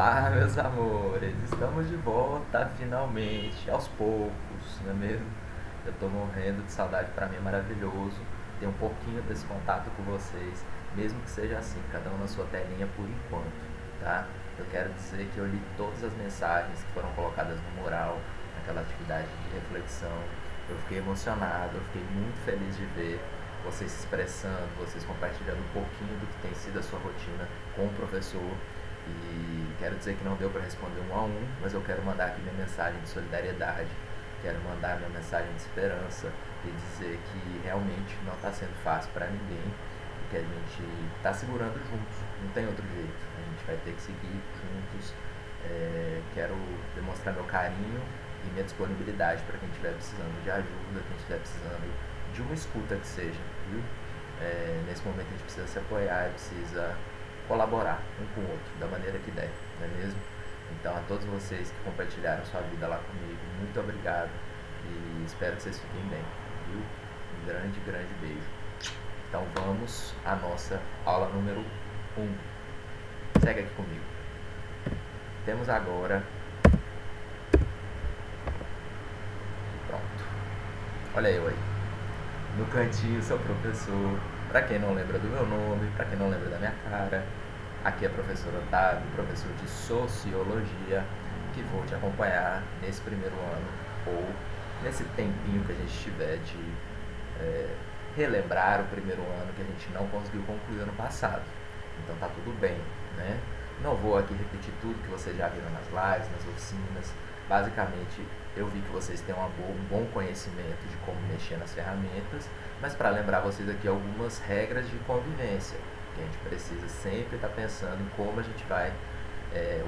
Olá, meus amores, estamos de volta finalmente, aos poucos, não é mesmo? Eu tô morrendo de saudade, pra mim é maravilhoso ter um pouquinho desse contato com vocês, mesmo que seja assim, cada um na sua telinha por enquanto, tá? Eu quero dizer que eu li todas as mensagens que foram colocadas no mural, naquela atividade de reflexão. Eu fiquei emocionado, eu fiquei muito feliz de ver vocês se expressando, vocês compartilhando um pouquinho do que tem sido a sua rotina com o professor. E quero dizer que não deu para responder um a um, mas eu quero mandar aqui minha mensagem de solidariedade, quero mandar minha mensagem de esperança e dizer que realmente não está sendo fácil para ninguém e que a gente está segurando juntos, não tem outro jeito, a gente vai ter que seguir juntos. Quero demonstrar meu carinho e minha disponibilidade para quem estiver precisando de ajuda, quem estiver precisando de uma escuta que seja, viu? Nesse momento a gente precisa se apoiar e precisa colaborar um com o outro, da maneira que der, não é mesmo? Então, a todos vocês que compartilharam sua vida lá comigo, muito obrigado e espero que vocês fiquem bem, viu? Um grande, grande beijo. Então, vamos à nossa aula número 1. Segue aqui comigo. Temos agora... Pronto. Olha eu aí. No cantinho, seu professor. Para quem não lembra do meu nome, para quem não lembra da minha cara, aqui é o professor Otávio, professor de Sociologia, que vou te acompanhar nesse primeiro ano, ou nesse tempinho que a gente tiver de relembrar o primeiro ano que a gente não conseguiu concluir ano passado. Então tá tudo bem, né? Não vou aqui repetir tudo que vocês já viram nas lives, nas oficinas. Basicamente, eu vi que vocês têm um bom conhecimento de como mexer nas ferramentas, mas para lembrar vocês aqui algumas regras de convivência, que a gente precisa sempre estar pensando em como a gente vai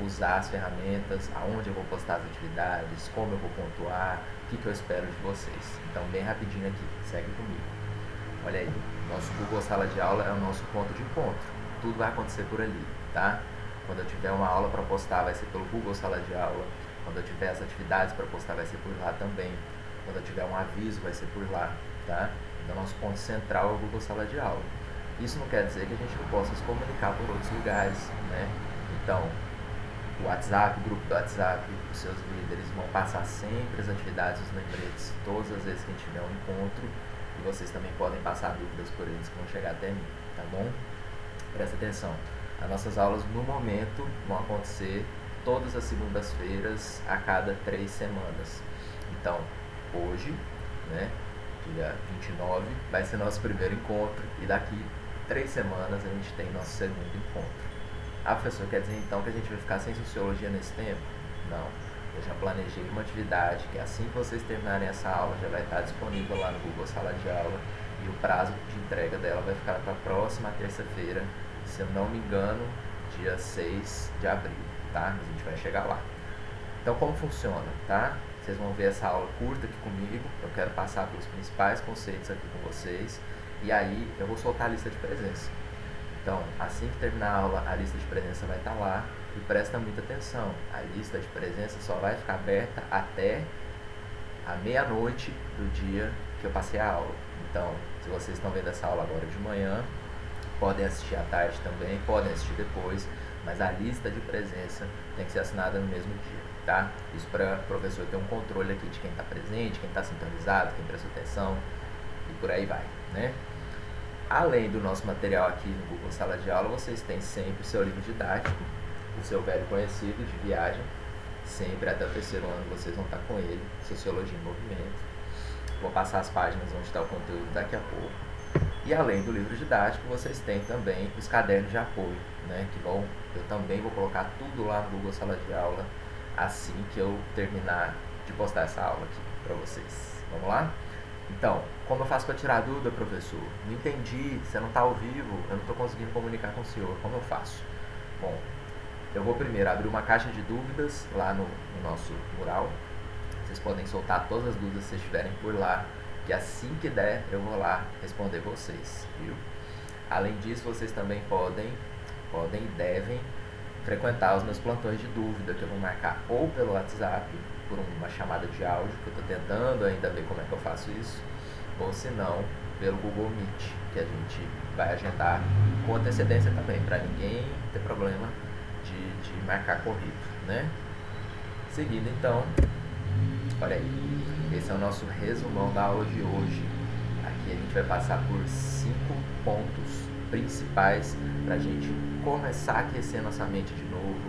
usar as ferramentas, aonde eu vou postar as atividades, como eu vou pontuar, o que eu espero de vocês. Então, bem rapidinho aqui, segue comigo. Olha aí, nosso Google Sala de Aula é o nosso ponto de encontro. Tudo vai acontecer por ali, tá? Quando eu tiver uma aula para postar, vai ser pelo Google Sala de Aula. Quando eu tiver as atividades para postar, vai ser por lá também. Quando eu tiver um aviso, vai ser por lá, tá? Então, nosso ponto central é o Google Sala de Aula. Isso não quer dizer que a gente não possa se comunicar por outros lugares, né? Então, o WhatsApp, o grupo do WhatsApp, os seus líderes vão passar sempre as atividades, os lembretes, todas as vezes que a gente tiver um encontro. E vocês também podem passar dúvidas por eles que vão chegar até mim, tá bom? Presta atenção. As nossas aulas, no momento, vão acontecer todas as segundas-feiras a cada 3 semanas. Então, hoje, né, dia 29, vai ser nosso primeiro encontro e daqui 3 semanas a gente tem nosso segundo encontro. Ah, professor, quer dizer então que a gente vai ficar sem sociologia nesse tempo? Não. Eu já planejei uma atividade que assim que vocês terminarem essa aula já vai estar disponível lá no Google Sala de Aula e o prazo de entrega dela vai ficar para a próxima terça-feira, se eu não me engano, dia 6 de abril, tá? A gente vai chegar lá. Então, como funciona, tá? Vocês vão ver essa aula curta aqui comigo, eu quero passar pelos principais conceitos aqui com vocês e aí eu vou soltar a lista de presença. Então, assim que terminar a aula, a lista de presença vai estar lá e presta muita atenção, a lista de presença só vai ficar aberta até a meia-noite do dia que eu passei a aula. Então, se vocês estão vendo essa aula agora de manhã, podem assistir à tarde também, podem assistir depois, mas a lista de presença tem que ser assinada no mesmo dia, tá? Isso para o professor ter um controle aqui de quem está presente, quem está sintonizado, quem prestou atenção e por aí vai, né? Além do nosso material aqui no Google Sala de Aula, vocês têm sempre o seu livro didático, o seu velho conhecido de viagem, sempre até o terceiro ano vocês vão estar com ele, Sociologia em Movimento. Vou passar as páginas onde está o conteúdo daqui a pouco. E além do livro didático, vocês têm também os cadernos de apoio, né, eu também vou colocar tudo lá no Google Sala de Aula assim que eu terminar de postar essa aula aqui para vocês. Vamos lá? Então, como eu faço para tirar dúvida, professor? Não entendi, você não está ao vivo, eu não estou conseguindo comunicar com o senhor, como eu faço? Bom, eu vou primeiro abrir uma caixa de dúvidas lá no nosso mural. Vocês podem soltar todas as dúvidas que vocês tiverem por lá, que assim que der eu vou lá responder vocês, viu? Além disso, vocês também podem e devem frequentar os meus plantões de dúvida, que eu vou marcar ou pelo WhatsApp, por uma chamada de áudio, que eu estou tentando ainda ver como é que eu faço isso, ou se não, pelo Google Meet, que a gente vai agendar com antecedência também, para ninguém ter problema de marcar corrido, né? Seguindo então, olha aí, esse é o nosso resumão da aula de hoje. Aqui a gente vai passar por 5 pontos principais para a gente começar a aquecer nossa mente de novo,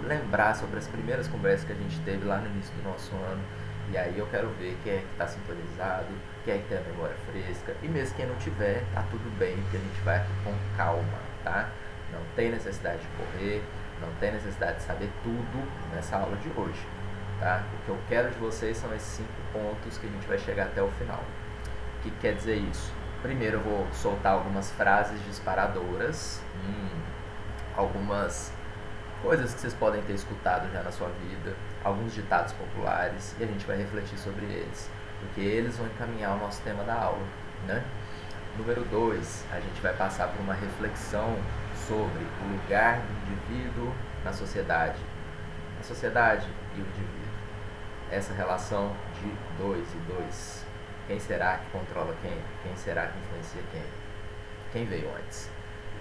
lembrar sobre as primeiras conversas que a gente teve lá no início do nosso ano. E aí eu quero ver quem é que está sintonizado, quem é que tem a memória fresca, e mesmo quem não tiver, tá tudo bem, porque a gente vai aqui com calma, tá? Não tem necessidade de correr, não tem necessidade de saber tudo nessa aula de hoje, tá? O que eu quero de vocês são esses 5 pontos que a gente vai chegar até o final. O que quer dizer isso? Primeiro eu vou soltar algumas frases disparadoras, algumas coisas que vocês podem ter escutado já na sua vida, alguns ditados populares, e a gente vai refletir sobre eles, porque eles vão encaminhar o nosso tema da aula, né? Número 2, a gente vai passar por uma reflexão sobre o lugar do indivíduo na sociedade. A sociedade e o indivíduo. Essa relação de 2 e 2. Quem será que controla quem? Quem será que influencia quem? Quem veio antes?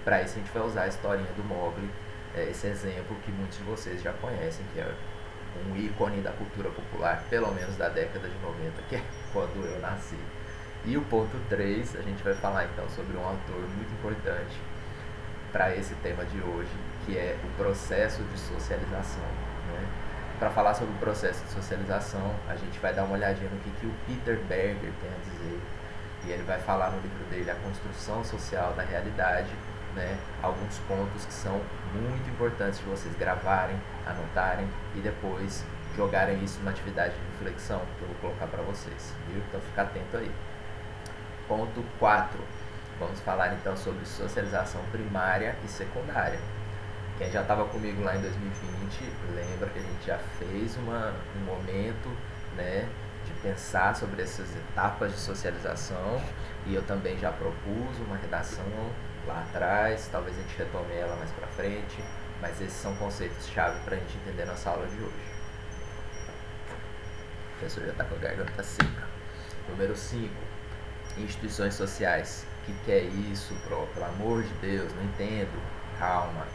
Para isso a gente vai usar a historinha do Mowgli, esse exemplo que muitos de vocês já conhecem, que é um ícone da cultura popular, pelo menos da década de 90, que é quando eu nasci. E o ponto 3, a gente vai falar então sobre um autor muito importante para esse tema de hoje, que é o processo de socialização, né? Para falar sobre o processo de socialização, a gente vai dar uma olhadinha no que o Peter Berger tem a dizer, e ele vai falar no livro dele A Construção Social da Realidade, né, alguns pontos que são muito importantes de vocês gravarem, anotarem e depois jogarem isso numa atividade de reflexão que eu vou colocar para vocês, viu? Então fica atento aí. Ponto 4. Vamos falar então sobre socialização primária e secundária. Quem já estava comigo lá em 2020, lembra que a gente já fez um momento, né, de pensar sobre essas etapas de socialização, e eu também já propus uma redação lá atrás, talvez a gente retome ela mais pra frente, mas esses são conceitos-chave para a gente entender nossa aula de hoje. O professor já está com a garganta seca. Número 5, instituições sociais. O que é isso, pelo amor de Deus, não entendo, calma,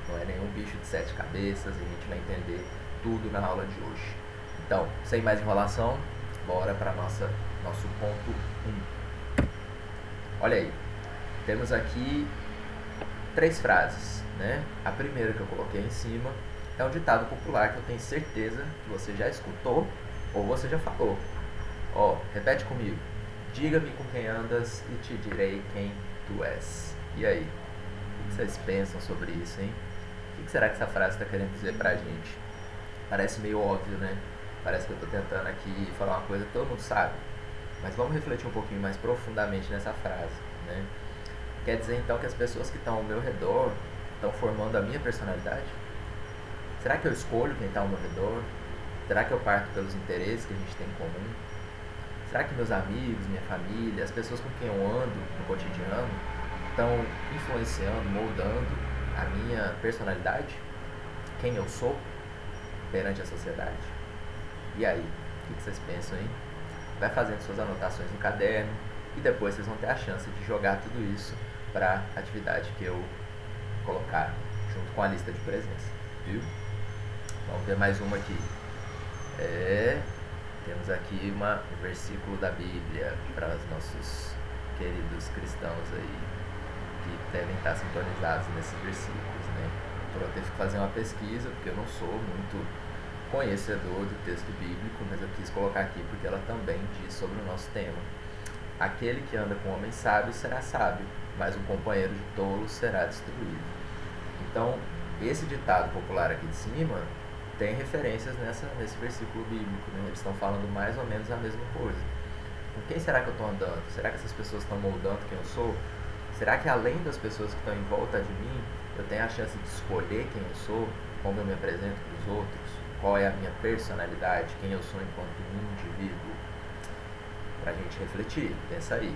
não é nenhum bicho de 7 cabeças, e a gente vai entender tudo na aula de hoje. Então, sem mais enrolação, bora para nosso ponto 1. Olha aí, temos aqui 3 frases, né? A primeira que eu coloquei em cima é um ditado popular que eu tenho certeza que você já escutou ou você já falou. Ó, repete comigo. Diga-me com quem andas e te direi quem tu és. E aí? O que vocês pensam sobre isso, hein? O que será que essa frase está querendo dizer pra gente? Parece meio óbvio, né? Parece que eu estou tentando aqui falar uma coisa que todo mundo sabe. Mas vamos refletir um pouquinho mais profundamente nessa frase, né? Quer dizer então que as pessoas que estão ao meu redor estão formando a minha personalidade? Será que eu escolho quem está ao meu redor? Será que eu parto pelos interesses que a gente tem em comum? Será que meus amigos, minha família, as pessoas com quem eu ando no cotidiano estão influenciando, moldando a minha personalidade? Quem eu sou perante a sociedade? E aí, o que vocês pensam, hein? Vai fazendo suas anotações no caderno e depois vocês vão ter a chance de jogar tudo isso para a atividade que eu colocar junto com a lista de presença, viu? Vamos ver mais uma aqui. Temos aqui um versículo da Bíblia para os nossos queridos cristãos aí que devem estar sintonizados nesses versículos, né? Eu tive que fazer uma pesquisa porque eu não sou muito conhecedor do texto bíblico, mas eu quis colocar aqui porque ela também diz sobre o nosso tema. Aquele que anda com homem sábio será sábio, mas o companheiro de tolos será destruído. Então, esse ditado popular aqui de cima tem referências nesse versículo bíblico, né? Eles estão falando mais ou menos a mesma coisa. Com quem será que eu estou andando? Será que essas pessoas estão moldando quem eu sou? Será que além das pessoas que estão em volta de mim, eu tenho a chance de escolher quem eu sou, como eu me apresento para os outros? Qual é a minha personalidade, quem eu sou enquanto indivíduo? Para a gente refletir, pensa aí.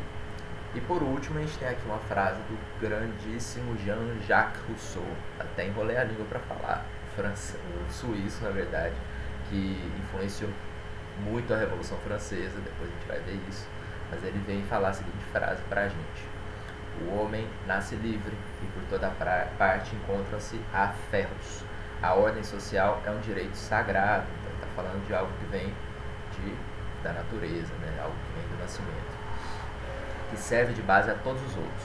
E por último, a gente tem aqui uma frase do grandíssimo Jean-Jacques Rousseau. Até enrolei a língua para falar. O suíço, na verdade, que influenciou muito a Revolução Francesa, depois a gente vai ver isso. Mas ele vem falar a seguinte frase para a gente: o homem nasce livre e por toda parte encontram-se aferros. A ordem social é um direito sagrado, então ele está falando de algo que vem da natureza, né? Algo que vem do nascimento, que serve de base a todos os outros.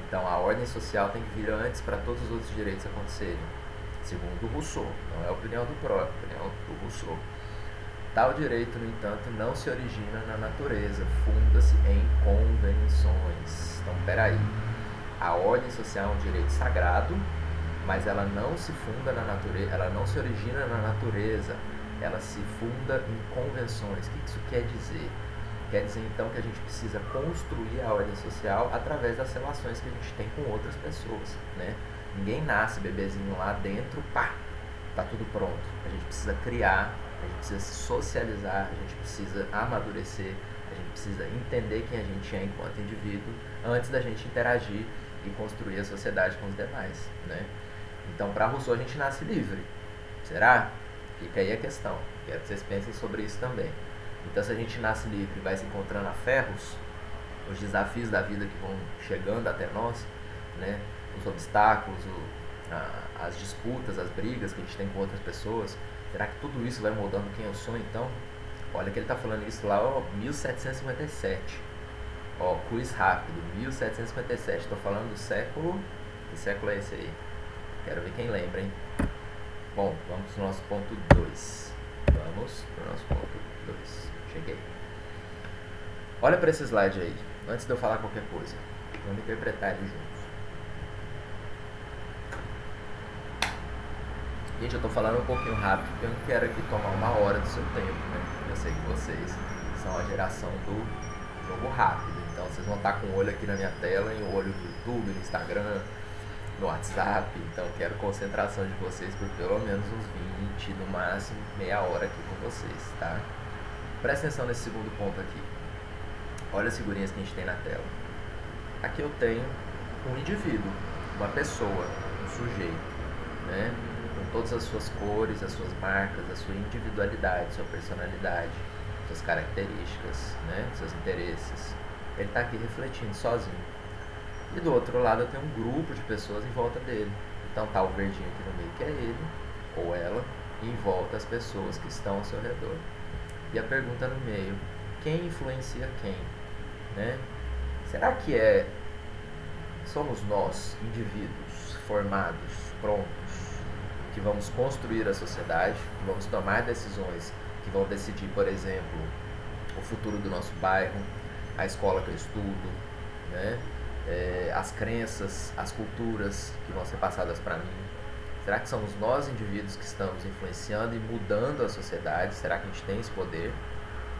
Então a ordem social tem que vir antes para todos os outros direitos acontecerem, segundo Rousseau, não é a opinião do próprio, é a opinião do Rousseau. Tal direito, no entanto, não se origina na natureza, funda-se em convenções. Então, peraí, a ordem social é um direito sagrado, mas ela não se funda na natureza, ela não se origina na natureza, ela se funda em convenções. O que isso quer dizer? Quer dizer, então, que a gente precisa construir a ordem social através das relações que a gente tem com outras pessoas, né? Ninguém nasce bebezinho lá dentro, pá, tá tudo pronto. A gente precisa criar, a gente precisa se socializar, a gente precisa amadurecer, a gente precisa entender quem a gente é enquanto indivíduo antes da gente interagir e construir a sociedade com os demais, né? Então, para Rousseau, a gente nasce livre. Será? Fica aí a questão. Quero que vocês pensem sobre isso também. Então, se a gente nasce livre e vai se encontrando a ferros, os desafios da vida que vão chegando até nós, né? Os obstáculos, as disputas, as brigas que a gente tem com outras pessoas, será que tudo isso vai moldando quem eu sou, então? Olha que ele está falando isso lá, ó, 1757. Ó, quiz rápido, 1757. Estou falando do século... Que século é esse aí? Quero ver quem lembra, hein? Bom, vamos para o nosso ponto 2. Vamos para o nosso ponto 2. Cheguei. Olha para esse slide aí, antes de eu falar qualquer coisa. Vamos interpretar ele juntos. Gente, eu tô falando um pouquinho rápido porque eu não quero aqui tomar uma hora do seu tempo, né? Eu sei que vocês são a geração do jogo rápido, então vocês vão estar com o olho aqui na minha tela e o olho no YouTube, no Instagram, no WhatsApp, então eu quero concentração de vocês por pelo menos uns 20, no máximo meia hora aqui com vocês, tá? Presta atenção nesse segundo ponto aqui. Olha as figurinhas que a gente tem na tela. Aqui eu tenho um indivíduo, uma pessoa, um sujeito, né? Com todas as suas cores, as suas marcas, a sua individualidade, sua personalidade, suas características, né? Seus interesses. Ele está aqui refletindo sozinho. E do outro lado eu tenho um grupo de pessoas em volta dele. Então tá o verdinho aqui no meio, que é ele ou ela, e em volta as pessoas que estão ao seu redor. E a pergunta no meio, quem influencia quem? Né? Será que somos nós, indivíduos formados, prontos, que vamos construir a sociedade, que vamos tomar decisões que vão decidir, por exemplo, o futuro do nosso bairro, a escola que eu estudo, né? As crenças, as culturas que vão ser passadas para mim? Será que somos nós, indivíduos, que estamos influenciando e mudando a sociedade? Será que a gente tem esse poder?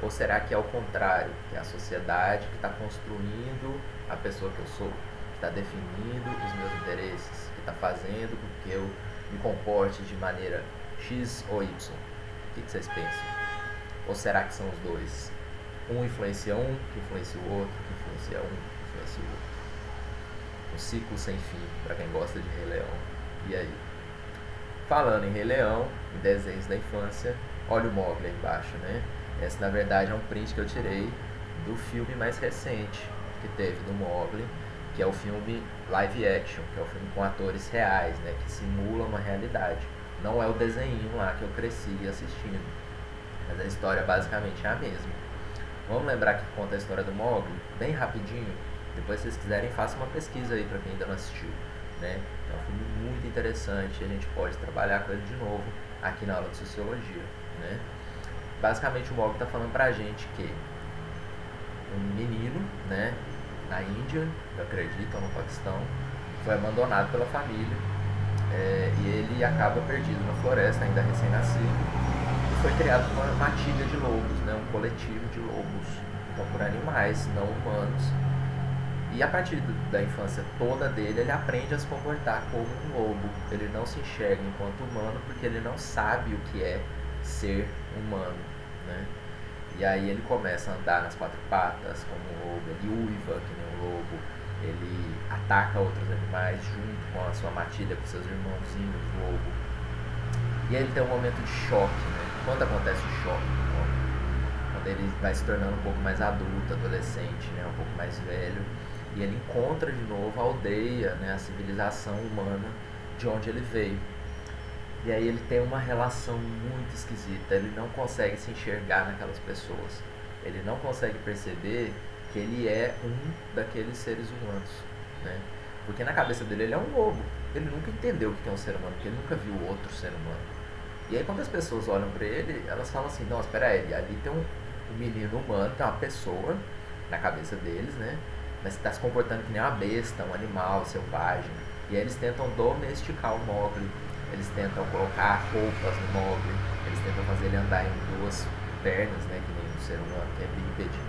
Ou será que é o contrário, que é a sociedade que está construindo a pessoa que eu sou, que está definindo os meus interesses, que está fazendo com que eu me comporte de maneira X ou Y? O que vocês pensam? Ou será que são os dois? Um influencia um, que influencia o outro, que influencia um, que influencia o outro. Um ciclo sem fim, para quem gosta de Rei Leão. E aí? Falando em Rei Leão, em desenhos da infância, olha o Mowgli aí embaixo, né? Esse, na verdade, é um print que eu tirei do filme mais recente que teve do Mowgli, que é o filme live action, que é o filme com atores reais, né? Que simulam uma realidade. Não é o desenho lá que eu cresci assistindo, mas a história basicamente é a mesma. Vamos lembrar que conta a história do Mowgli, bem rapidinho. Depois, se vocês quiserem, façam uma pesquisa aí para quem ainda não assistiu, né? É um filme muito interessante e a gente pode trabalhar com ele de novo aqui na aula de Sociologia, né? Basicamente, o Mowgli está falando pra gente que um menino, né, na Índia, eu acredito, ou no Paquistão, foi abandonado pela família, e ele acaba perdido na floresta, ainda recém-nascido, e foi criado uma matilha de lobos, né, um coletivo de lobos, então por animais não humanos. E a partir da infância toda dele, ele aprende a se comportar como um lobo. Ele não se enxerga enquanto humano porque ele não sabe o que é ser humano, né? E aí ele começa a andar nas quatro patas como um lobo, ele uiva que nem um lobo, ele ataca outros animais junto com a sua matilha, com seus irmãozinhos lobo. E aí ele tem um momento de choque, né? Quando acontece o choque? Quando ele vai se tornando um pouco mais adulto, adolescente, né? Um pouco mais velho. E ele encontra de novo a aldeia, né, a civilização humana de onde ele veio. E aí ele tem uma relação muito esquisita, ele não consegue se enxergar naquelas pessoas. Ele não consegue perceber que ele é um daqueles seres humanos, né? Porque na cabeça dele ele é um lobo. Ele nunca entendeu o que é um ser humano, porque ele nunca viu outro ser humano. E aí quando as pessoas olham pra ele, elas falam assim, não, espera aí, ali tem um menino humano, tem uma pessoa na cabeça deles, né? Mas está se comportando que nem uma besta, um animal selvagem. E aí eles tentam domesticar o Mowgli, eles tentam colocar roupas no Mowgli, eles tentam fazer ele andar em duas pernas, né, que nem um ser humano, que é bípede.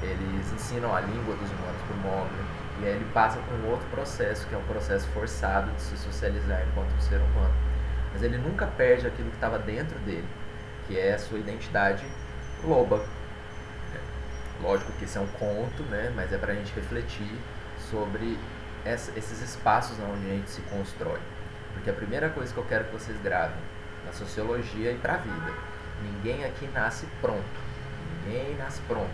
Eles ensinam a língua dos humanos pro Mowgli, e aí ele passa por um outro processo, que é um processo forçado de se socializar enquanto um ser humano. Mas ele nunca perde aquilo que estava dentro dele, que é a sua identidade loba. Lógico que isso é um conto, né, mas é pra gente refletir sobre esses espaços onde a gente se constrói. Porque a primeira coisa que eu quero que vocês gravem na sociologia e pra vida: ninguém aqui nasce pronto. Ninguém nasce pronto,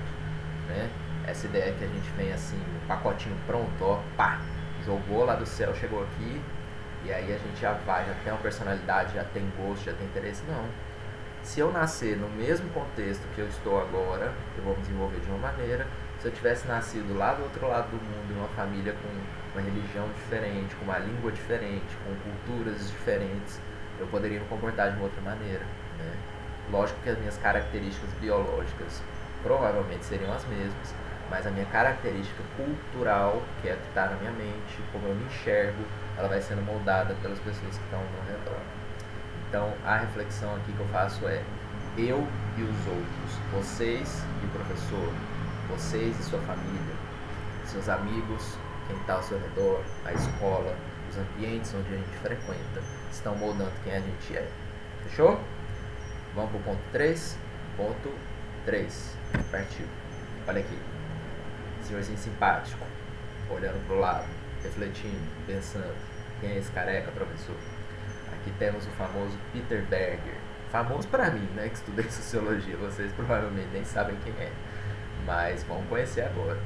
né? Essa ideia que a gente vem assim, um pacotinho pronto, ó, pá, jogou lá do céu, chegou aqui, e aí a gente já vai, já tem uma personalidade, já tem gosto, já tem interesse. Não. Se eu nascer no mesmo contexto que eu estou agora, eu vou me desenvolver de uma maneira. Se eu tivesse nascido lá do outro lado do mundo, em uma família com uma religião diferente, com uma língua diferente, com culturas diferentes, eu poderia me comportar de uma outra maneira, né? Lógico que as minhas características biológicas provavelmente seriam as mesmas, mas a minha característica cultural, que é a que está na minha mente, como eu me enxergo, ela vai sendo moldada pelas pessoas que estão ao meu redor. Então, a reflexão aqui que eu faço é: eu e os outros, vocês e o professor, vocês e sua família, seus amigos, quem está ao seu redor, a escola, os ambientes onde a gente frequenta, estão moldando quem a gente é. Fechou? Vamos para o ponto 3. Ponto 3. Partiu. Olha aqui. Senhorzinho simpático, olhando para o lado, refletindo, pensando: quem é esse careca, professor? Aqui temos o famoso Peter Berger. Famoso para mim, né, que estudei sociologia. Vocês provavelmente nem sabem quem é, mas vamos conhecer agora.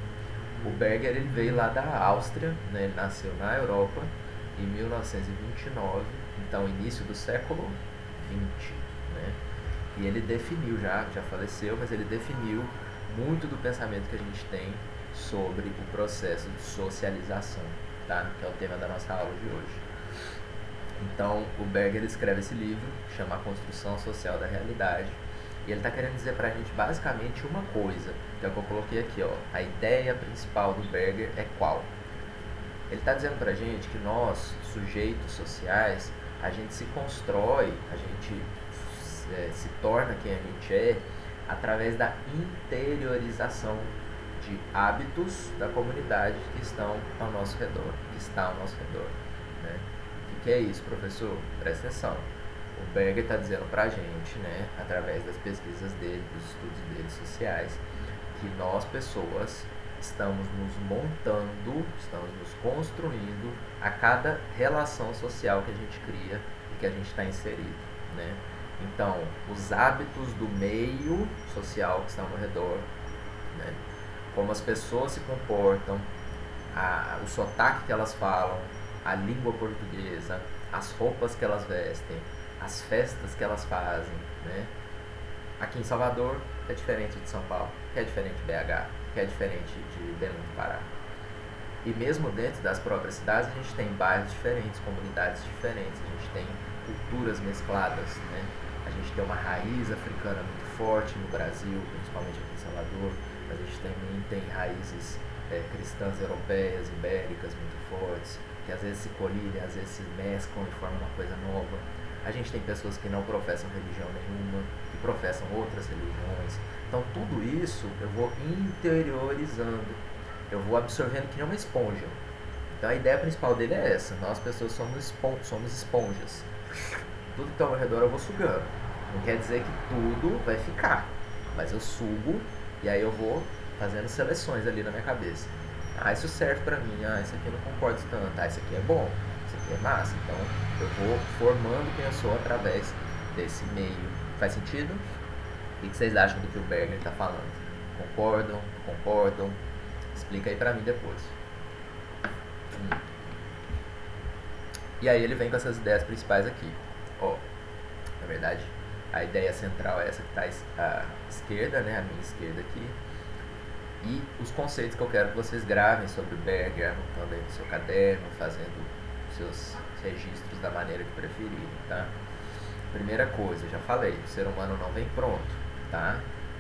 O Berger, ele veio lá da Áustria, né, ele nasceu na Europa em 1929, então início do século 20, né? E ele definiu, já faleceu, mas ele definiu muito do pensamento que a gente tem sobre o processo de socialização, tá? Que é o tema da nossa aula de hoje. Então, o Berger escreve esse livro, chama A Construção Social da Realidade, e ele está querendo dizer para a gente basicamente uma coisa, que é o que eu coloquei aqui, ó. A ideia principal do Berger é qual? Ele está dizendo para a gente que nós, sujeitos sociais, a gente se constrói, a gente se torna quem a gente é através da interiorização de hábitos da comunidade que estão ao nosso redor, que está ao nosso redor, né? O que é isso, professor? Presta atenção. O Berger está dizendo para a gente, né, através das pesquisas dele, dos estudos dele sociais, que nós, pessoas, estamos nos montando, estamos nos construindo a cada relação social que a gente cria e que a gente está inserido, né? Então, os hábitos do meio social que está ao redor, né, como as pessoas se comportam, o sotaque que elas falam, a língua portuguesa, as roupas que elas vestem, as festas que elas fazem, né? Aqui em Salvador é diferente de São Paulo, que é diferente de BH, que é diferente de Belém do Pará. E mesmo dentro das próprias cidades, a gente tem bairros diferentes, comunidades diferentes, a gente tem culturas mescladas, né? A gente tem uma raiz africana muito forte no Brasil, principalmente aqui em Salvador, mas a gente também tem raízes cristãs europeias, ibéricas muito fortes, que às vezes se colidem, às vezes se mesclam e formam uma coisa nova. A gente tem pessoas que não professam religião nenhuma, que professam outras religiões. Então tudo isso eu vou interiorizando, eu vou absorvendo que nem uma esponja. Então a ideia principal dele é essa: nós pessoas somos esponjas. Tudo que está ao meu redor eu vou sugando. Não quer dizer que tudo vai ficar, mas eu sugo e aí eu vou fazendo seleções ali na minha cabeça. Ah, isso serve pra mim, isso aqui eu não concordo tanto, isso aqui é bom, isso aqui é massa. Então eu vou formando quem eu sou através desse meio. Faz sentido? O que vocês acham do que o Berger está falando? Concordam? Concordam? Explica aí pra mim depois. E aí ele vem com essas ideias principais aqui. Ó, Na verdade, a ideia central é essa que está à esquerda, né, a minha esquerda aqui. E os conceitos que eu quero que vocês gravem sobre Berger, anotando aí no seu caderno, fazendo seus registros da maneira que preferirem, tá? Primeira coisa, já falei, o ser humano não vem pronto, tá?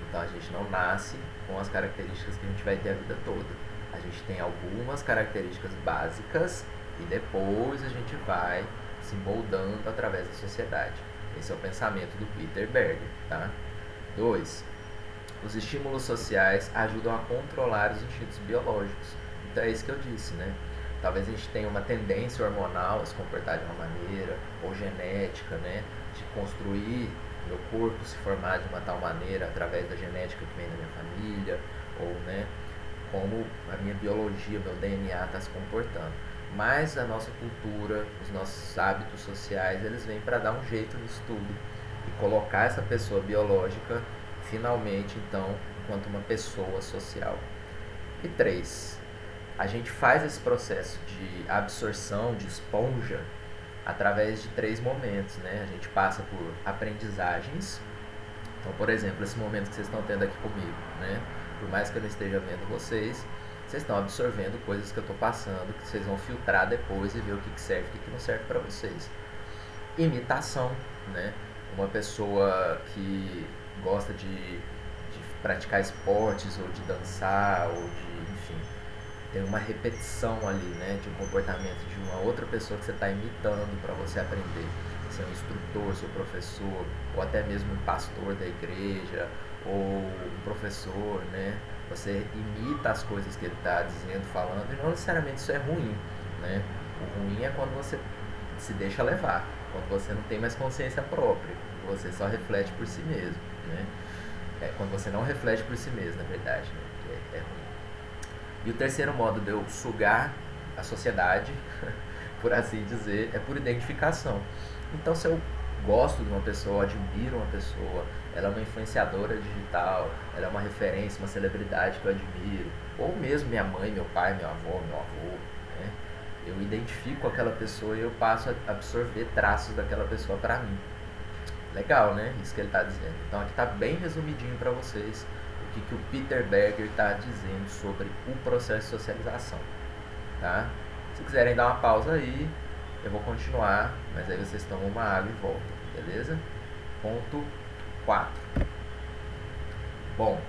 Então a gente não nasce com as características que a gente vai ter a vida toda. A gente tem algumas características básicas e depois a gente vai se moldando através da sociedade. Esse é o pensamento do Peter Berger, tá? 2. Os estímulos sociais ajudam a controlar os instintos biológicos. Então é isso que eu disse, né? Talvez a gente tenha uma tendência hormonal a se comportar de uma maneira, ou genética, né? De construir meu corpo, se formar de uma tal maneira através da genética que vem da minha família, ou, né? Como a minha biologia, meu DNA está se comportando. Mas a nossa cultura, os nossos hábitos sociais, eles vêm para dar um jeito nisso tudo e colocar essa pessoa biológica finalmente, então, enquanto uma pessoa social. E 3, a gente faz esse processo de absorção, de esponja, através de 3 momentos, né? A gente passa por aprendizagens. Então, por exemplo, esse momento que vocês estão tendo aqui comigo, né? Por mais que eu não esteja vendo vocês estão absorvendo coisas que eu estou passando, que vocês vão filtrar depois e ver o que serve e o que não serve para vocês. Imitação, né? Uma pessoa que gosta de praticar esportes ou de dançar ou de, enfim, tem uma repetição ali, né, de um comportamento de uma outra pessoa que você está imitando para você aprender. Seu instrutor, seu professor, ou até mesmo um pastor da igreja, ou um professor, né? Você imita as coisas que ele está dizendo, falando, e não necessariamente isso é ruim, né? O ruim é quando você se deixa levar, quando você não tem mais consciência própria, você só reflete por si mesmo, né? Quando você não reflete por si mesmo, na verdade, né? Que é ruim. E o terceiro modo de eu sugar a sociedade, por assim dizer, é por identificação. Então, se eu gosto de uma pessoa, admiro uma pessoa, ela é uma influenciadora digital, ela é uma referência, uma celebridade que eu admiro, ou mesmo minha mãe, meu pai, meu avô, né? Eu identifico aquela pessoa e eu passo a absorver traços daquela pessoa para mim. Legal, né? Isso que ele está dizendo. Então aqui está bem resumidinho para vocês o que o Peter Berger está dizendo sobre o processo de socialização, tá? Se quiserem dar uma pausa aí, eu vou continuar, mas aí vocês tomam uma água e voltam, beleza? Ponto 4. Bom,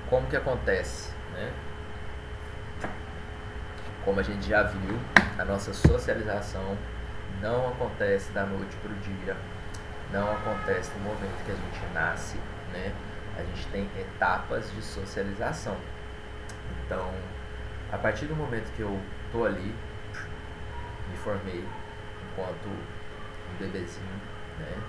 como que acontece, né? Como a gente já viu, a nossa socialização não acontece da noite para o dia, não acontece no momento que a gente nasce, né? A gente tem etapas de socialização. Então, a partir do momento que eu tô ali, me formei enquanto um bebezinho, né?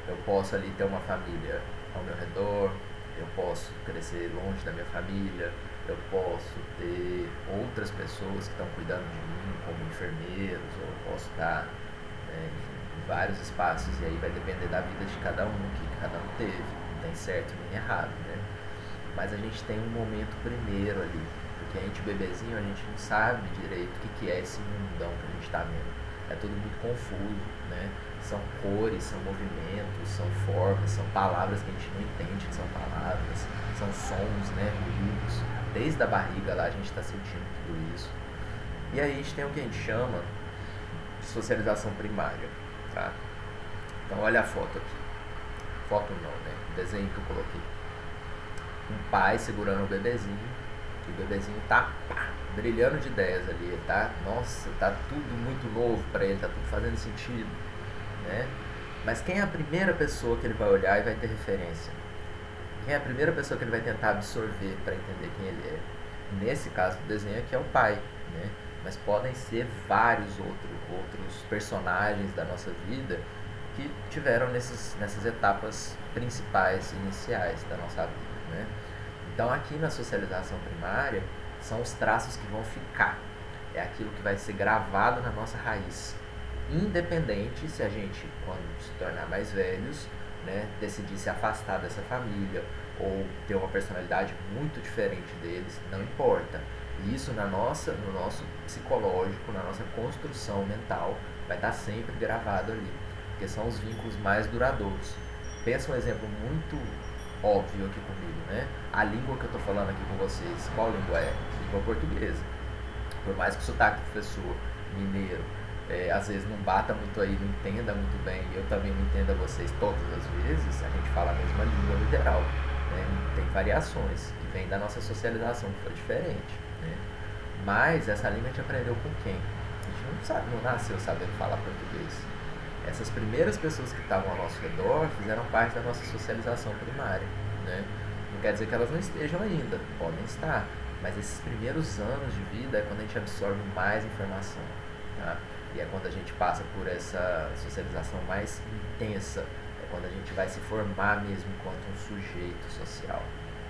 Eu posso ali ter uma família ao meu redor, eu posso crescer longe da minha família, eu posso ter outras pessoas que estão cuidando de mim, como enfermeiros, ou eu posso estar, né, em vários espaços, e aí vai depender da vida de cada um, o que cada um teve, não tem certo nem errado, né? Mas a gente tem um momento primeiro ali, porque a gente bebezinho, a gente não sabe direito o que é esse mundão que a gente está vendo. É tudo muito confuso, né? São cores, são movimentos, são formas, são palavras que a gente não entende que são palavras, são sons, né, ruídos. Desde a barriga lá a gente está sentindo tudo isso. E aí a gente tem o que a gente chama de socialização primária, tá? Então olha a foto aqui. Foto não, né? O desenho que eu coloquei. Um pai segurando o bebezinho, e o bebezinho tá brilhando de ideias ali, ele tá, nossa, tá tudo muito novo para ele, tá tudo fazendo sentido, né? Mas quem é a primeira pessoa que ele vai olhar e vai ter referência? Quem é a primeira pessoa que ele vai tentar absorver para entender quem ele é? Nesse caso do desenho aqui é o pai, né? Mas podem ser vários outros personagens da nossa vida que tiveram nessas etapas principais, iniciais da nossa vida, né? Então aqui na socialização primária são os traços que vão ficar, é aquilo que vai ser gravado na nossa raiz, independente se a gente, quando se tornar mais velhos, né, decidir se afastar dessa família ou ter uma personalidade muito diferente deles, não importa. Isso no nosso psicológico, na nossa construção mental, vai estar sempre gravado ali. porque são os vínculos mais duradouros. Pensa um exemplo muito óbvio aqui comigo, né? A língua que eu estou falando aqui com vocês, qual língua é? Língua portuguesa. Por mais que o sotaque do professor mineiro às vezes não bata muito aí, não entenda muito bem, e eu também não entenda vocês todas as vezes, a gente fala a mesma língua no geral, né? Tem variações que vêm da nossa socialização que foi diferente, né? Mas essa língua a gente aprendeu com quem? A gente não sabe, não nasceu sabendo falar português. Essas primeiras pessoas que estavam ao nosso redor fizeram parte da nossa socialização primária, né? Não quer dizer que elas não estejam ainda, podem estar, mas esses primeiros anos de vida é quando a gente absorve mais informação, tá? E é quando a gente passa por essa socialização mais intensa, é quando a gente vai se formar mesmo enquanto um sujeito social,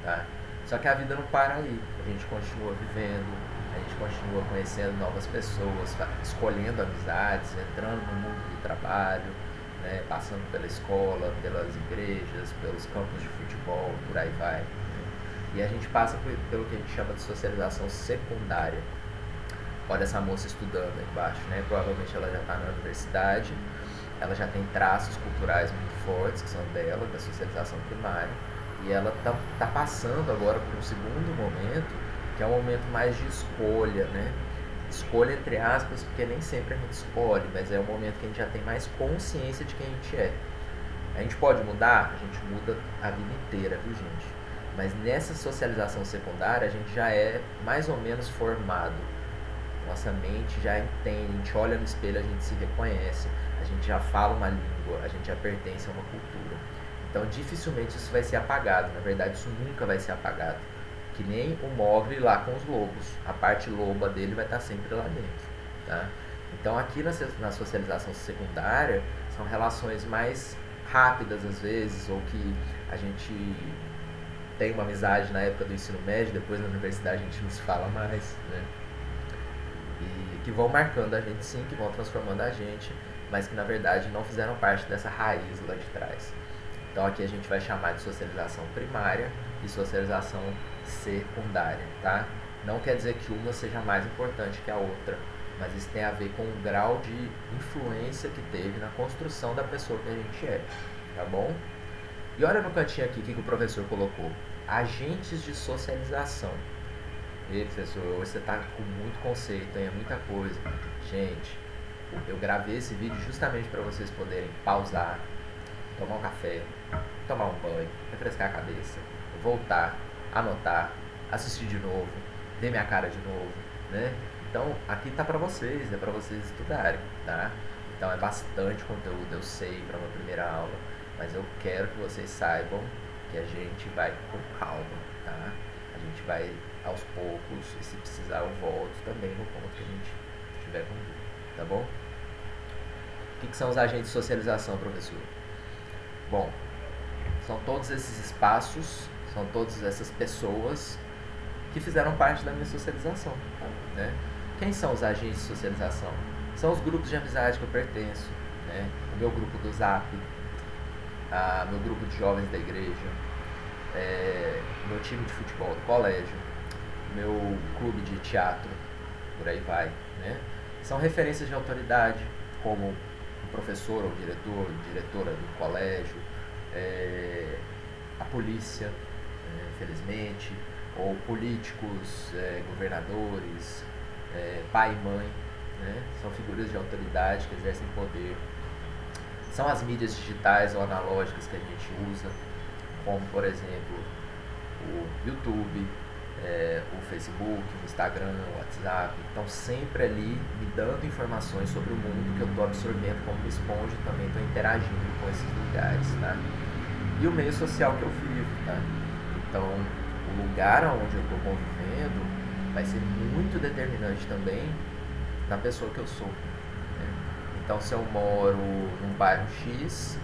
tá? Só que a vida não para aí, a gente continua vivendo, a gente continua conhecendo novas pessoas, escolhendo amizades, entrando no mundo do trabalho, né, passando pela escola, pelas igrejas, pelos campos de futebol, por aí vai. Né? E a gente passa pelo que a gente chama de socialização secundária. Olha essa moça estudando aí embaixo, né? Provavelmente ela já está na universidade, ela já tem traços culturais muito fortes, que são dela, da socialização primária, e ela tá passando agora por um segundo momento, que é um momento mais de escolha, né? Escolha entre aspas, porque nem sempre a gente escolhe, mas é um momento que a gente já tem mais consciência de quem a gente é. A gente pode mudar? A gente muda a vida inteira, viu, gente? Mas nessa socialização secundária, a gente já é mais ou menos formado. Nossa mente já entende, a gente olha no espelho, a gente se reconhece, a gente já fala uma língua, a gente já pertence a uma cultura. Então, dificilmente isso vai ser apagado. Na verdade, isso nunca vai ser apagado. Que nem o Mowgli lá com os lobos. A parte loba dele vai estar sempre lá dentro. Tá? Então, aqui na socialização secundária, são relações mais rápidas, às vezes, ou que a gente tem uma amizade na época do ensino médio, depois na universidade a gente não se fala mais, né? E que vão marcando a gente, sim, que vão transformando a gente, mas que, na verdade, não fizeram parte dessa raiz lá de trás. Então aqui a gente vai chamar de socialização primária e socialização secundária, tá? Não quer dizer que uma seja mais importante que a outra, mas isso tem a ver com o grau de influência que teve na construção da pessoa que a gente é, tá bom? E olha no cantinho aqui o que o professor colocou. Agentes de socialização. E aí, professor, hoje você tá com muito conceito, hein? É muita coisa. Gente, eu gravei esse vídeo justamente para vocês poderem pausar, tomar um café, tomar um banho, refrescar a cabeça, voltar, anotar, assistir de novo, ver minha cara de novo, né? Então, aqui tá pra vocês, é pra vocês estudarem, tá? Então, é bastante conteúdo, eu sei, pra uma primeira aula, mas eu quero que vocês saibam que a gente vai com calma, tá? A gente vai aos poucos, e se precisar eu volto também no ponto que a gente tiver com dúvida, tá bom? O que são os agentes de socialização, professor? Bom, são todos esses espaços, são todas essas pessoas que fizeram parte da minha socialização, né? Quem são os agentes de socialização? São os grupos de amizade que eu pertenço, né? O meu grupo do Zap, meu grupo de jovens da igreja, meu time de futebol do colégio, meu clube de teatro, por aí vai, né? São referências de autoridade, como um professor ou diretor, diretora do colégio, a polícia, infelizmente, ou políticos, governadores, pai e mãe, né? São figuras de autoridade que exercem poder. São as mídias digitais ou analógicas que a gente usa, como, por exemplo, o YouTube, o Facebook, o Instagram, o WhatsApp. Estão sempre ali me dando informações sobre o mundo que eu estou absorvendo como esponja e também estou interagindo com esses lugares, tá? E o meio social que eu vivo, tá? Então, o lugar onde eu estou convivendo vai ser muito determinante também na pessoa que eu sou, né? Então, se eu moro num bairro X,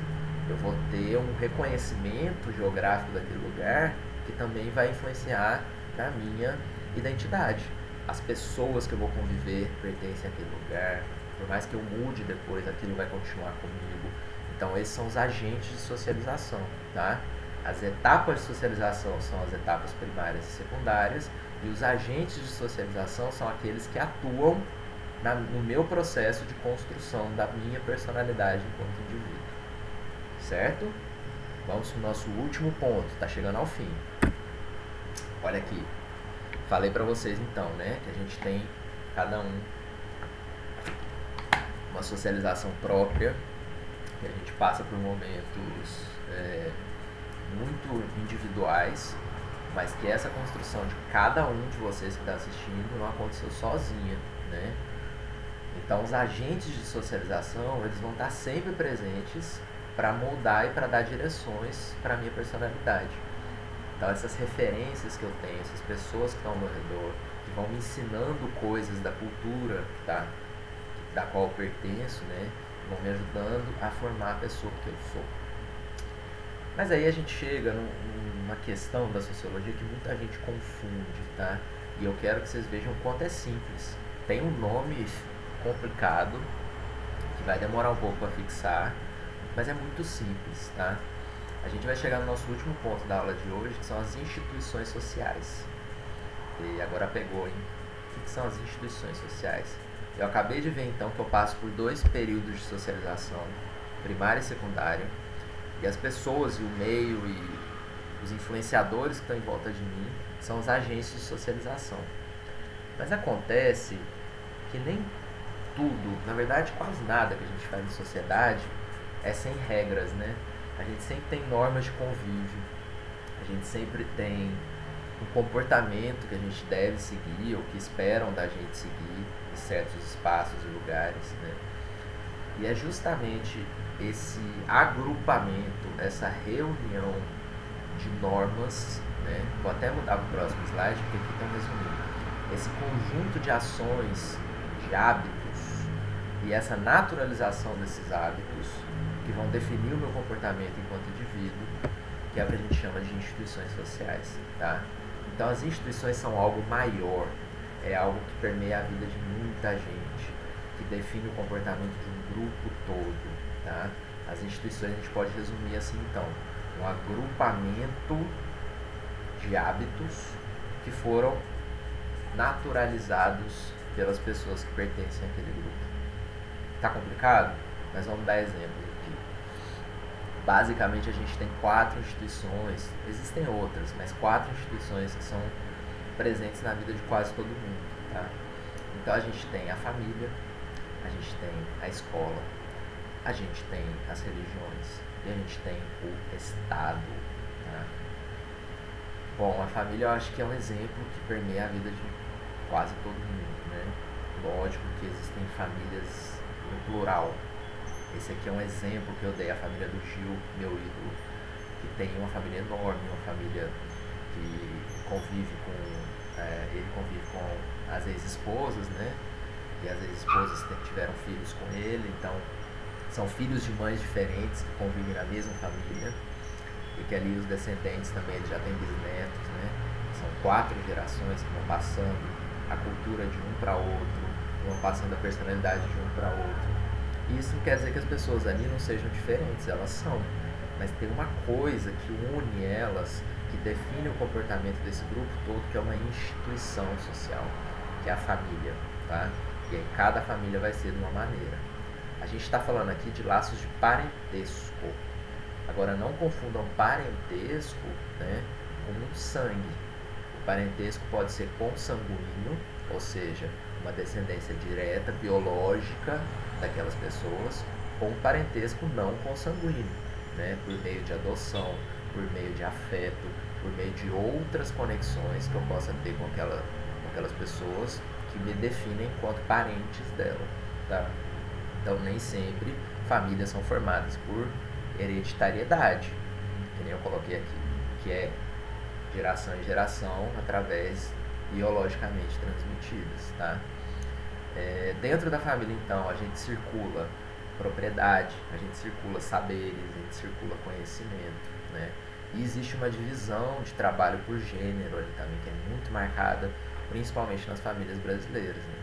eu vou ter um reconhecimento geográfico daquele lugar que também vai influenciar na minha identidade. As pessoas que eu vou conviver pertencem àquele lugar, por mais que eu mude depois, aquilo vai continuar comigo. Então, esses são os agentes de socialização, tá? As etapas de socialização são as etapas primárias e secundárias, e os agentes de socialização são aqueles que atuam no meu processo de construção da minha personalidade enquanto indivíduo. Certo? Vamos para o nosso último ponto, está chegando ao fim. Olha aqui, falei para vocês então, né, que a gente tem cada um uma socialização própria, que a gente passa por momentos muito individuais, mas que essa construção de cada um de vocês que está assistindo não aconteceu sozinha, né? Então os agentes de socialização, eles vão estar sempre presentes para moldar e para dar direções para a minha personalidade. Então essas referências que eu tenho, essas pessoas que estão ao meu redor, que vão me ensinando coisas da cultura da qual eu pertenço, né, vão me ajudando a formar a pessoa que eu sou. Mas aí a gente chega numa questão da sociologia que muita gente confunde, tá? E eu quero que vocês vejam o quanto é simples. Tem um nome complicado, que vai demorar um pouco para fixar, mas é muito simples, tá? A gente vai chegar no nosso último ponto da aula de hoje, que são as instituições sociais. E agora pegou, hein? O que são as instituições sociais? Eu acabei de ver então que eu passo por 2 períodos de socialização, primária e secundária, e as pessoas e o meio e os influenciadores que estão em volta de mim são os agentes de socialização. Mas acontece que nem tudo, na verdade quase nada que a gente faz em sociedade é sem regras, né? A gente sempre tem normas de convívio, a gente sempre tem um comportamento que a gente deve seguir ou que esperam da gente seguir em certos espaços e lugares, né? E é justamente esse agrupamento, essa reunião de normas, né? Vou até mudar para o próximo slide, porque aqui estão resumindo. Esse conjunto de ações, de hábitos e essa naturalização desses hábitos que vão definir o meu comportamento enquanto indivíduo, que é o que a gente chama de instituições sociais, tá? Então as instituições são algo maior, é algo que permeia a vida de muita gente, que define o comportamento de um grupo todo, tá? As instituições a gente pode resumir assim então, um agrupamento de hábitos que foram naturalizados pelas pessoas que pertencem àquele grupo. Tá complicado? Mas vamos dar exemplos aqui. Basicamente a gente tem 4 instituições, existem outras, mas 4 instituições que são presentes na vida de quase todo mundo, tá? Então a gente tem a família, a gente tem a escola, a gente tem as religiões e a gente tem o Estado, tá? Bom, a família eu acho que é um exemplo que permeia a vida de quase todo mundo, né? Lógico que existem famílias no plural. Esse aqui é um exemplo que eu dei, a família do Gil, meu ídolo, que tem uma família enorme, uma família que convive ele convive com as ex-esposas, né? E as ex-esposas tiveram filhos com ele, então são filhos de mães diferentes que convivem na mesma família e que ali os descendentes também eles já têm bisnetos, né? São 4 gerações que vão passando a cultura de um para outro, vão passando a personalidade de um para outro. E isso não quer dizer que as pessoas ali não sejam diferentes, elas são, mas tem uma coisa que une elas, que define o comportamento desse grupo todo, que é uma instituição social, que é a família, tá? E aí cada família vai ser de uma maneira. A gente está falando aqui de laços de parentesco. Agora não confundam parentesco, né, com sangue. O parentesco pode ser consanguíneo, ou seja, uma descendência direta, biológica daquelas pessoas, ou um parentesco não consanguíneo, né, por meio de adoção, por meio de afeto, por meio de outras conexões que eu possa ter com aquelas pessoas que me definem enquanto parentes dela, tá? Então nem sempre famílias são formadas por hereditariedade, que nem eu coloquei aqui, que é geração em geração através biologicamente transmitidas, tá? Dentro da família então a gente circula propriedade, a gente circula saberes, a gente circula conhecimento, né? E existe uma divisão de trabalho por gênero ali também, que é muito marcada, principalmente nas famílias brasileiras, né?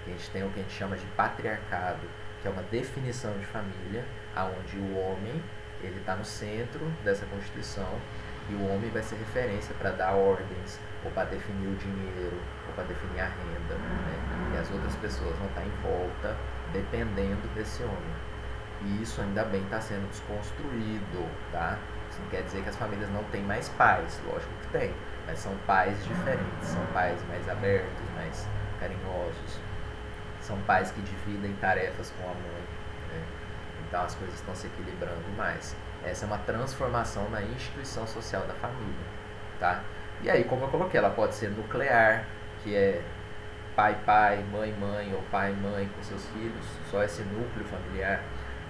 A gente tem o que a gente chama de patriarcado, que é uma definição de família, onde o homem ele está no centro dessa constituição E o homem vai ser referência para dar ordens, ou para definir o dinheiro, ou para definir a renda, né? E as outras pessoas vão estar em volta dependendo desse homem. E isso ainda bem está sendo desconstruído, tá? Isso não quer dizer que as famílias não têm mais pais, lógico que tem, mas são pais diferentes, são pais mais abertos, mais carinhosos, são pais que dividem tarefas com a mãe, né? Então as coisas estão se equilibrando mais. Essa é uma transformação na instituição social da família, tá? E aí, como eu coloquei, ela pode ser nuclear, que é pai, mãe, ou pai, mãe com seus filhos, só esse núcleo familiar.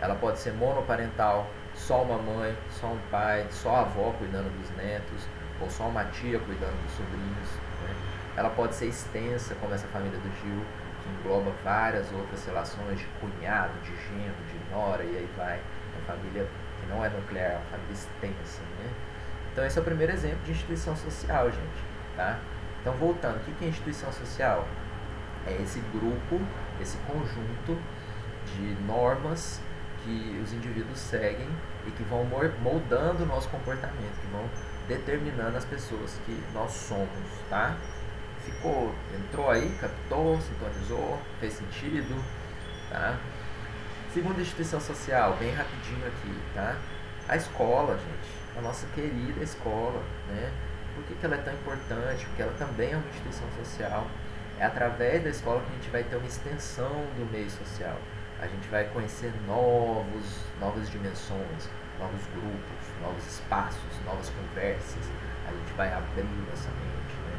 Ela pode ser monoparental, só uma mãe, só um pai, só a avó cuidando dos netos, ou só uma tia cuidando dos sobrinhos, né? Ela pode ser extensa, como essa família do Gil, que engloba várias outras relações de cunhado, de genro, de nora, e aí vai. Uma família que não é nuclear, é uma família extensa, né? Então esse é o primeiro exemplo de instituição social, gente, tá? Então voltando, o que é instituição social? É esse grupo, esse conjunto de normas que os indivíduos seguem e que vão moldando o nosso comportamento, que vão determinando as pessoas que nós somos, tá? Entrou aí, captou, sintonizou, fez sentido, tá? Segunda instituição social, bem rapidinho aqui, tá? A escola, gente, a nossa querida escola, né? Por que ela é tão importante? Porque ela também é uma instituição social. É através da escola que a gente vai ter uma extensão do meio social. A gente vai conhecer novas dimensões, novos grupos, novos espaços, novas conversas. A gente vai abrir essa mente, né?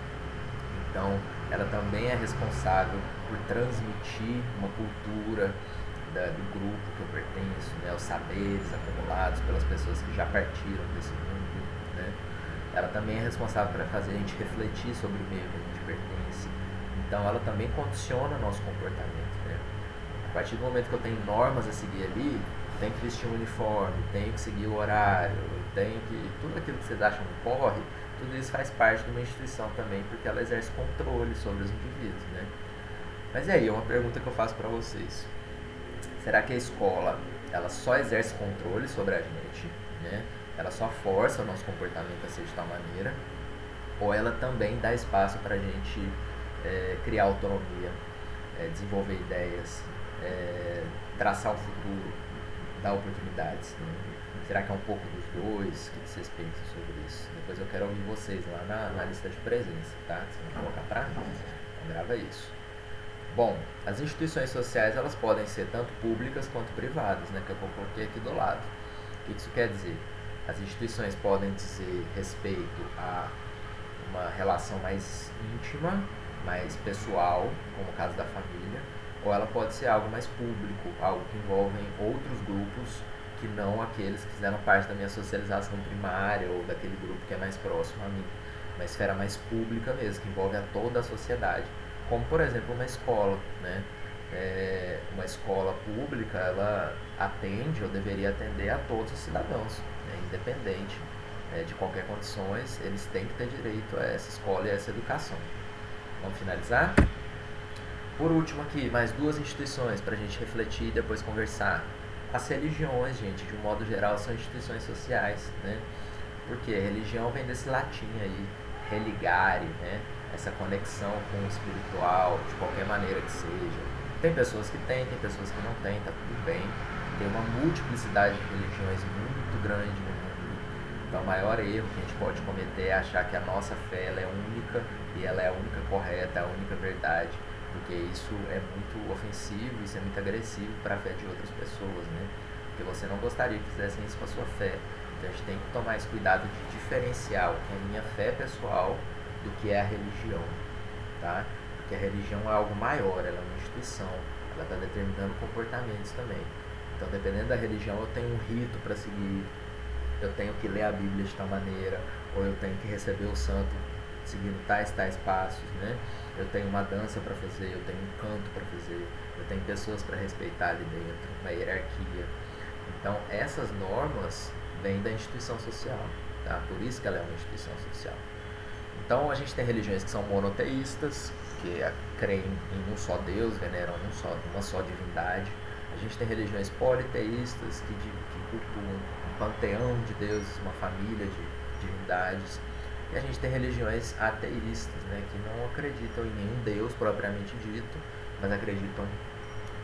Então, ela também é responsável por transmitir uma cultura do grupo que eu pertenço, né? Os saberes acumulados pelas pessoas que já partiram desse mundo, né? Ela também é responsável por fazer a gente refletir sobre o meio que a gente pertence. Então, ela também condiciona o nosso comportamento, né? A partir do momento que eu tenho normas a seguir ali, tenho que vestir um uniforme, tenho que seguir o horário, tenho que... Tudo aquilo que vocês acham que corre, tudo isso faz parte de uma instituição também, porque ela exerce controle sobre os indivíduos, né? Mas e aí, uma pergunta que eu faço para vocês. Será que a escola, ela só exerce controle sobre a gente, né? Ela só força o nosso comportamento a ser de tal maneira? Ou ela também dá espaço para a gente criar autonomia, desenvolver ideias, traçar um futuro, dar oportunidades, né? Será que é um pouco dos dois? O que vocês pensam sobre isso? Depois eu quero ouvir vocês lá na lista de presença, tá? Vocês vão colocar para mim. Então grava isso. Bom, as instituições sociais, elas podem ser tanto públicas quanto privadas, né? Que eu coloquei aqui do lado. O que isso quer dizer? As instituições podem dizer respeito a uma relação mais íntima, mais pessoal, como o caso da família, ou ela pode ser algo mais público, algo que envolve outros grupos que não aqueles que fizeram parte da minha socialização primária ou daquele grupo que é mais próximo a mim. Uma esfera mais pública mesmo, que envolve a toda a sociedade. Como, por exemplo, uma escola, né? Uma escola pública, ela atende ou deveria atender a todos os cidadãos, né? Independente de qualquer condições, eles têm que ter direito a essa escola e a essa educação. Vamos finalizar? Por último aqui, mais duas instituições para a gente refletir e depois conversar. As religiões, gente, de um modo geral, são instituições sociais, né? Porque a religião vem desse latim aí, religare, né? Essa conexão com o espiritual, de qualquer maneira que seja. Tem pessoas que têm, tem pessoas que não têm, tá tudo bem. Tem uma multiplicidade de religiões muito grande no mundo. Então o maior erro que a gente pode cometer é achar que a nossa fé ela é única e ela é a única correta, a única verdade, porque isso é muito ofensivo, isso é muito agressivo para a fé de outras pessoas, né? Porque você não gostaria que fizessem isso com a sua fé. Então a gente tem que tomar esse cuidado de diferenciar o que é a minha fé pessoal do que é a religião, tá? Porque a religião é algo maior, ela é uma instituição, ela está determinando comportamentos também. Então, dependendo da religião, eu tenho um rito para seguir, eu tenho que ler a Bíblia de tal maneira, ou eu tenho que receber o santo seguindo tais passos, né? Eu tenho uma dança para fazer, eu tenho um canto para fazer, eu tenho pessoas para respeitar ali dentro, uma hierarquia. Então, essas normas vêm da instituição social, tá? Por isso que ela é uma instituição social. Então a gente tem religiões que são monoteístas, que creem em um só Deus, veneram uma só divindade. A gente tem religiões politeístas que cultuam um panteão de deuses, uma família divindades. E a gente tem religiões ateístas, né, que não acreditam em nenhum Deus propriamente dito, mas acreditam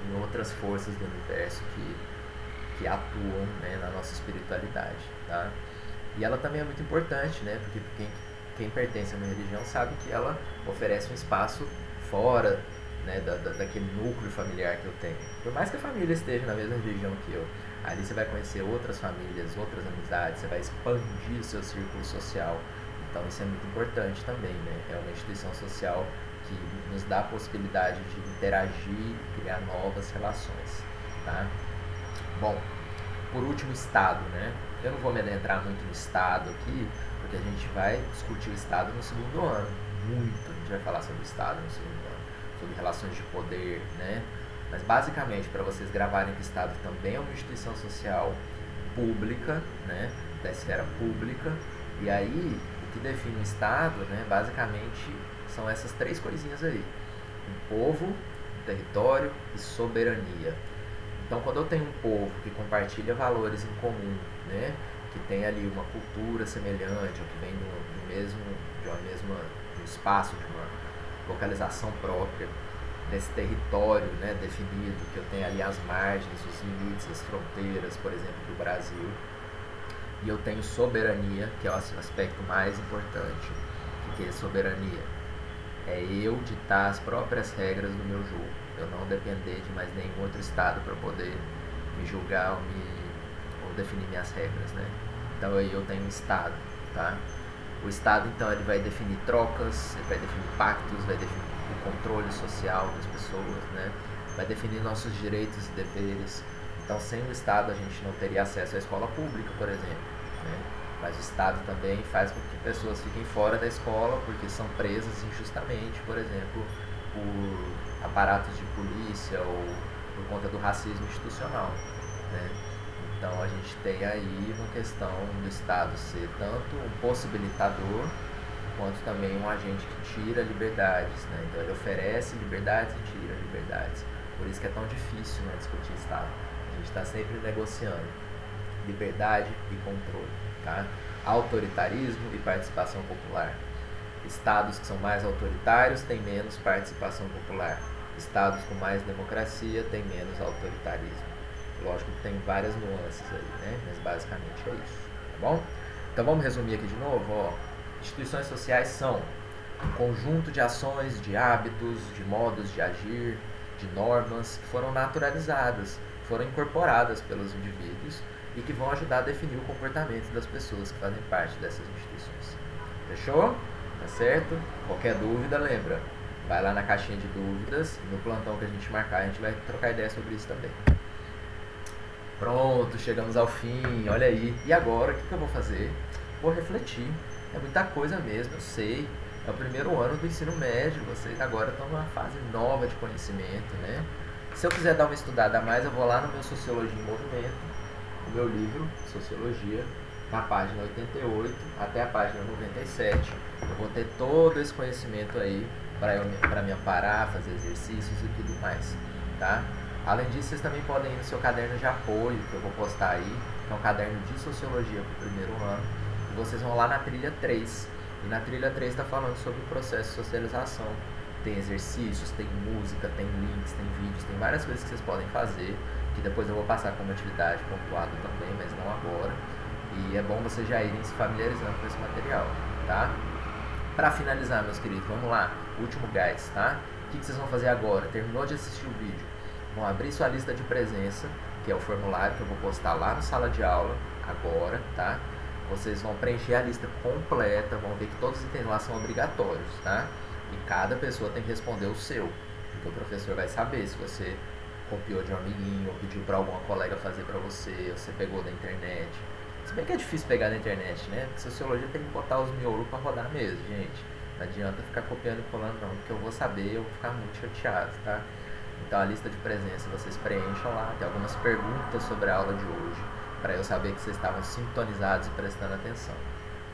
em outras forças do universo que atuam, né, na nossa espiritualidade, tá? E ela também é muito importante, né, porque quem pertence a uma religião sabe que ela oferece um espaço fora, né, daquele núcleo familiar que eu tenho. Por mais que a família esteja na mesma religião que eu, ali você vai conhecer outras famílias, outras amizades, você vai expandir o seu círculo social. Então isso é muito importante também, né? É uma instituição social que nos dá a possibilidade de interagir e criar novas relações, tá? Bom, por último, Estado, né? Eu não vou me adentrar muito no Estado aqui, porque a gente vai discutir o Estado no segundo ano, muito. A gente vai falar sobre o Estado no segundo ano, sobre relações de poder, né? Mas basicamente, para vocês gravarem que o Estado também é uma instituição social pública, né? Da esfera pública, e aí o que define o Estado, né? Basicamente são essas três coisinhas aí: um povo, um território e soberania. Então, quando eu tenho um povo que compartilha valores em comum, né, que tem ali uma cultura semelhante, ou que vem de um espaço, de uma localização própria, desse território, né, definido, que eu tenho ali as margens, os limites, as fronteiras, por exemplo, do Brasil, e eu tenho soberania, que é o aspecto mais importante. O que é soberania? É eu ditar as próprias regras do meu jogo. Eu não depender de mais nenhum outro estado para poder me julgar ou definir minhas regras, né? Então aí eu tenho um estado, tá? O estado, então, ele vai definir trocas, ele vai definir pactos, vai definir o controle social das pessoas, né? Vai definir nossos direitos e deveres. Então, sem o estado a gente não teria acesso à escola pública, por exemplo, né? Mas o Estado também faz com que pessoas fiquem fora da escola porque são presas injustamente, por exemplo, por aparatos de polícia ou por conta do racismo institucional, né? Então a gente tem aí uma questão do Estado ser tanto um possibilitador quanto também um agente que tira liberdades, né? Então ele oferece liberdades e tira liberdades. Por isso que é tão difícil, né, discutir Estado. A gente está sempre negociando liberdade e controle, tá? Autoritarismo e participação popular. Estados que são mais autoritários têm menos participação popular. Estados com mais democracia têm menos autoritarismo. Lógico que tem várias nuances aí, né? Mas basicamente é isso, tá bom? Então vamos resumir aqui de novo, ó. Instituições sociais são um conjunto de ações, de hábitos, de modos de agir, de normas que foram naturalizadas, foram incorporadas pelos indivíduos e que vão ajudar a definir o comportamento das pessoas que fazem parte dessas instituições. Fechou? Tá certo? Qualquer dúvida, lembra, vai lá na caixinha de dúvidas e no plantão que a gente marcar a gente vai trocar ideia sobre isso também. Pronto, chegamos ao fim, olha aí. E agora, o que eu vou fazer? Vou refletir. É muita coisa mesmo, eu sei. É o primeiro ano do ensino médio, vocês agora estão numa fase nova de conhecimento, né? Se eu quiser dar uma estudada a mais, eu vou lá no meu Sociologia em Movimento, o meu livro, Sociologia, na página 88 até a página 97. Eu vou ter todo esse conhecimento aí para me amparar, fazer exercícios e tudo mais, tá? Além disso, vocês também podem ir no seu caderno de apoio, que eu vou postar aí, que é um caderno de Sociologia para o primeiro ano, e vocês vão lá na trilha 3, e na trilha 3 está falando sobre o processo de socialização. Tem exercícios, tem música, tem links, tem vídeos, tem várias coisas que vocês podem fazer, que depois eu vou passar como atividade pontuada também, mas não agora. E é bom vocês já irem se familiarizando com esse material, tá? Para finalizar, meus queridos, vamos lá, último gás, tá? O que vocês vão fazer agora? Terminou de assistir o vídeo, vão abrir sua lista de presença, que é o formulário que eu vou postar lá na sala de aula, agora, tá? Vocês vão preencher a lista completa, vão ver que todos os itens lá são obrigatórios, tá? E cada pessoa tem que responder o seu, porque o professor vai saber se você copiou de um amiguinho, ou pediu para alguma colega fazer para você, ou você pegou da internet. Se bem que é difícil pegar na internet, né? Porque Sociologia tem que botar os miolos para rodar mesmo, gente. Não adianta ficar copiando e colando não, porque eu vou saber, eu vou ficar muito chateado, tá? Então a lista de presença vocês preencham lá, tem algumas perguntas sobre a aula de hoje, para eu saber que vocês estavam sintonizados e prestando atenção.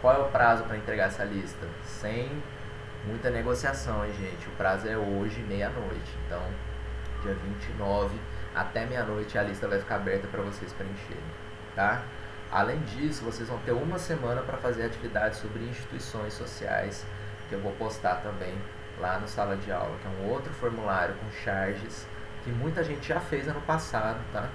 Qual é o prazo para entregar essa lista? Sem muita negociação, hein, gente? O prazo é hoje, meia-noite. Então, dia 29, até meia-noite, a lista vai ficar aberta para vocês preencherem, tá? Além disso, vocês vão ter uma semana para fazer atividades sobre instituições sociais, que eu vou postar também lá no Sala de Aula, que é um outro formulário com charges que muita gente já fez ano passado, tá?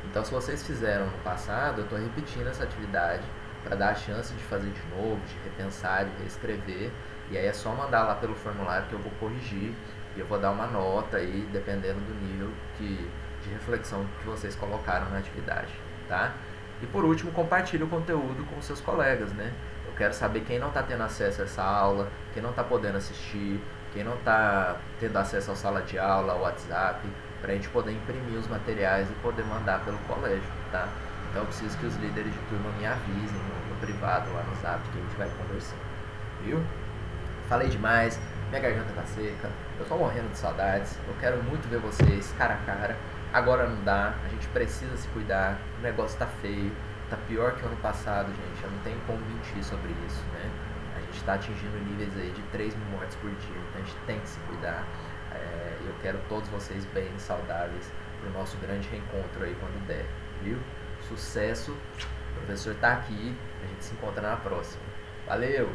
Então, se vocês fizeram no passado, eu estou repetindo essa atividade para dar a chance de fazer de novo, de repensar, de reescrever. E aí é só mandar lá pelo formulário que eu vou corrigir e eu vou dar uma nota aí, dependendo do nível de reflexão que vocês colocaram na atividade, tá? E por último, compartilhe o conteúdo com seus colegas, né? Eu quero saber quem não está tendo acesso a essa aula, quem não está podendo assistir, quem não está tendo acesso à sala de aula, ao WhatsApp, para a gente poder imprimir os materiais e poder mandar pelo colégio, tá? Então eu preciso que os líderes de turma me avisem no privado, lá no Zap, que a gente vai conversando, viu? Falei demais, minha garganta tá seca, eu tô morrendo de saudades, eu quero muito ver vocês cara a cara. Agora não dá, a gente precisa se cuidar, o negócio tá feio, tá pior que o ano passado, gente, eu não tenho como mentir sobre isso, né? A gente tá atingindo níveis aí de 3 mil mortes por dia, então a gente tem que se cuidar. Eu quero todos vocês bem, saudáveis, pro nosso grande reencontro aí quando der, viu? Sucesso, o professor tá aqui, a gente se encontra na próxima. Valeu!